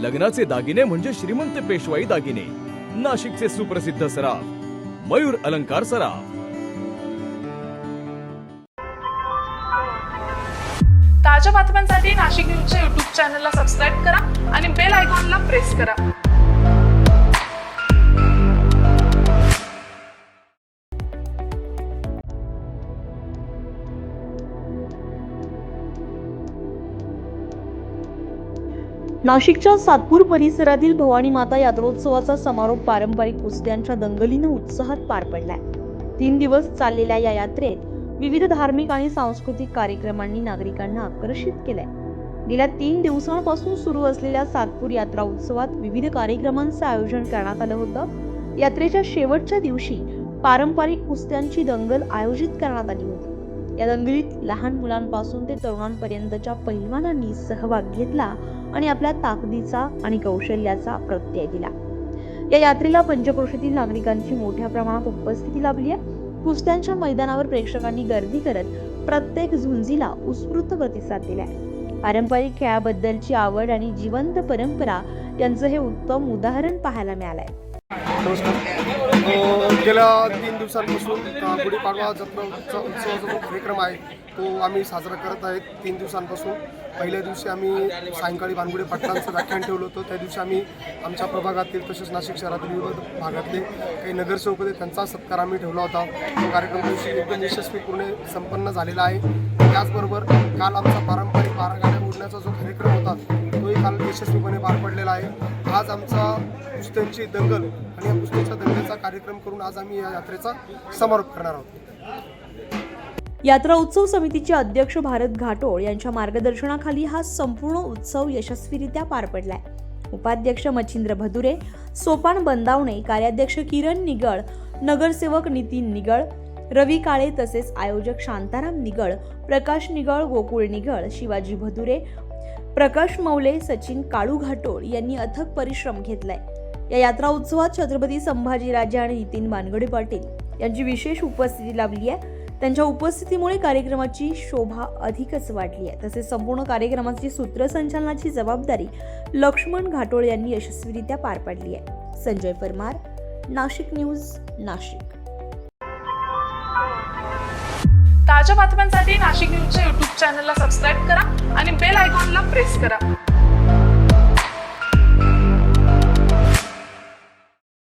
लग्नाचे दागिने म्हणजे श्रीमंत पेशवाई दागिने, नाशिकचे सुप्रसिद्ध सराफ मयूर अलंकार सराफ। ताज्या बातम्यांसाठी नाशिक न्यूजच्या YouTube चॅनलला सबस्क्राईब करा आणि बेल आयकॉनला प्रेस करा। नाशिकच्या सातपूर परिसरातील भवानी माता यात्रोत्सवाचा समारोप पारंपरिक कुस्त्यांच्या दंगलीनं उत्साहात पार पडलाय। 3 दिवस चाललेल्या या यात्रेत विविध धार्मिक आणि सांस्कृतिक कार्यक्रमांनी नागरिकांना आकर्षित केलंय। गेल्या 3 दिवसांपासून सुरू असलेल्या सातपूर यात्रा उत्सवात विविध कार्यक्रमांचं आयोजन करण्यात आलं होतं। यात्रेच्या शेवटच्या दिवशी पारंपरिक कुस्त्यांची दंगल आयोजित करण्यात आली होती। या दंगलीत लहान मुलांपासून ते तरुणांपर्यंतच्या पैलवानांनी सहभाग घेतला आणि आपल्या ताकदीचा आणि कौशल्याचा प्रत्यय दिला। या यात्रेला पंचक्रोशीतील नागरिकांची मोठ्या प्रमाणात उपस्थिती लाभली आहे। कुस्त्यांच्या मैदानावर प्रेक्षकांनी गर्दी करत प्रत्येक झुंजीला उत्स्फूर्त प्रतिसाद दिलाय। पारंपरिक खेळाबद्दलची आवड आणि जिवंत परंपरा यांचं हे उत्तम उदाहरण पाहायला मिळालंय। गेल्या 3 दिवसांपासून गुढीपाडवा जत्रा उत्सवाचा जो कार्यक्रम आहे तो आम्ही साजरा करत आहेत। 3 दिवसांपासून पहिल्या दिवशी आम्ही सायंकाळी भानगुडे पाटलांचं व्याख्यान ठेवलं होतं। त्या दिवशी आम्ही आमच्या प्रभागातील तसेच नाशिक शहरातील विविध भागातले काही नगरसेवक होते त्यांचा सत्कार आम्ही ठेवला होता। तो कार्यक्रम दिवशी एकदम यशस्वीपणे संपन्न झालेला आहे। त्याचबरोबर काल आमचा पारंपरिक बारागाड्या उडण्याचा जो कार्यक्रम होता तोही काल यशस्वीपणे पार पडलेला आहे। आज आमचा कुस्त्यांची दंगल आणि या कुस्तीच्या दंगलीचा कार्यक्रम करून आज आम्ही या यात्रेचा समारोप करणार आहोत। यात्रा उत्सव समितीचे अध्यक्ष भारत घाटोळ यांच्या मार्गदर्शनाखाली हा संपूर्ण उत्सव यशस्वीरित्या पार पडलाय। उपाध्यक्ष मच्छिंद्र भदुरे, सोपान बंदावणे, कार्याध्यक्ष किरण निगळ, नगरसेवक नितीन निगळ, रवी काळे तसेच आयोजक शांताराम निगळ, प्रकाश निगळ, गोकुळ निगळ, शिवाजी भदुरे, प्रकाश मौले, सचिन काळू घाटोळ यांनी अथक परिश्रम घेतलाय। या यात्रा उत्सवात छत्रपती संभाजीराजे आणि नितीन बानगडे पाटील यांची विशेष उपस्थिती लाभली आहे। त्यांच्या उपस्थितीमुळे कार्यक्रमाची शोभा अधिकच वाढली आहे। तसेच संपूर्ण कार्यक्रमाची सूत्रसंचालनाची जबाबदारी लक्ष्मण घाटोळ यांनी यशस्वीरित्या पार पाडली आहे। संजय परमार, नाशिक न्यूज, नाशिक। ताज्या बातम्यांसाठी नाशिक न्यूजच्या YouTube चॅनलला सबस्क्राईब करा आणि बेल आयकॉनला प्रेस करा।